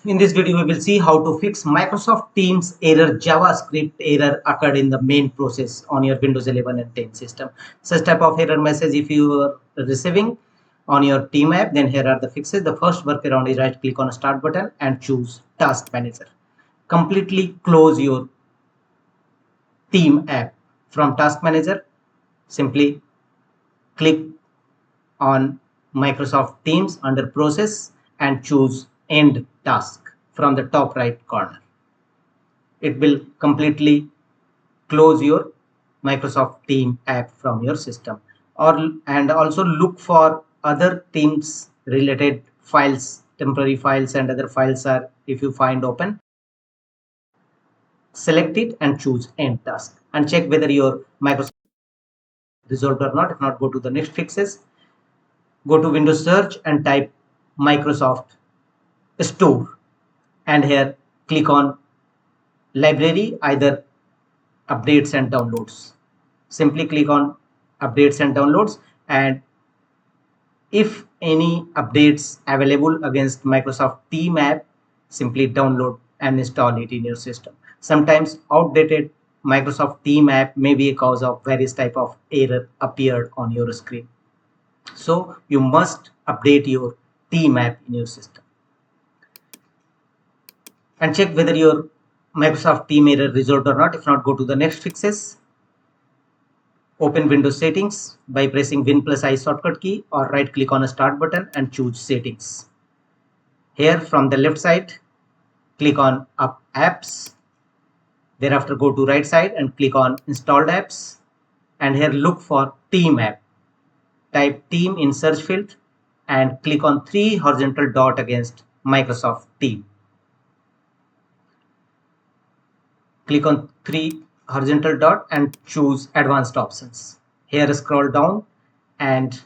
in this video we will see how to fix Microsoft Teams error JavaScript error occurred in the main process on your Windows 11 and 10 system. Such type of error message if you are receiving on your team app, then here are the fixes. The first workaround is right click on start button and choose task manager. Completely close your team app from task manager. Simply click on Microsoft Teams under process and choose end task from the top right corner. It will completely close your Microsoft Team app from your system, and also look for other Teams related files, temporary files and other files are if you find open. Select it and choose end task and check whether your Microsoft resolved or not. If not, go to the next fixes. Go to Windows search and type Microsoft Store, and here click on library, either updates and downloads. Simply click on updates and downloads, and if any updates available against Microsoft Team app, simply download and install it in your system. Sometimes outdated Microsoft Team app may be a cause of various type of error appeared on your screen. So you must update your Team app in your system and check whether your Microsoft Team error resolved or not. If not, go to the next fixes. Open Windows settings by pressing Win plus I shortcut key, or right click on a start button and choose settings. Here from the left side, click on Up Apps. Thereafter go to right side and click on Installed Apps, and here look for Team app. Type Team in search field and click on 3 horizontal dot against Microsoft Team. Click on 3 horizontal dot and choose advanced options. Here scroll down and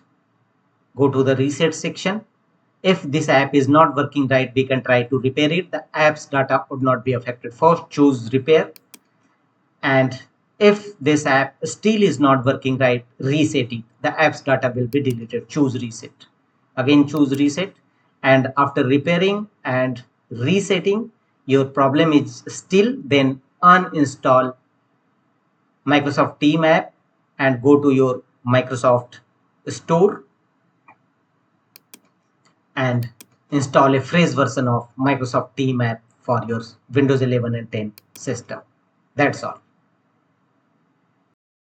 go to the reset section. If this app is not working right, we can try to repair it. The app's data would not be affected. First choose repair, and if this app still is not working right, reset it. The app's data will be deleted. Choose reset. Again choose reset, and after repairing and resetting your problem is still, then uninstall Microsoft Team app and go to your Microsoft Store and install a fresh version of Microsoft Team app for your Windows 11 and 10 system. That's all.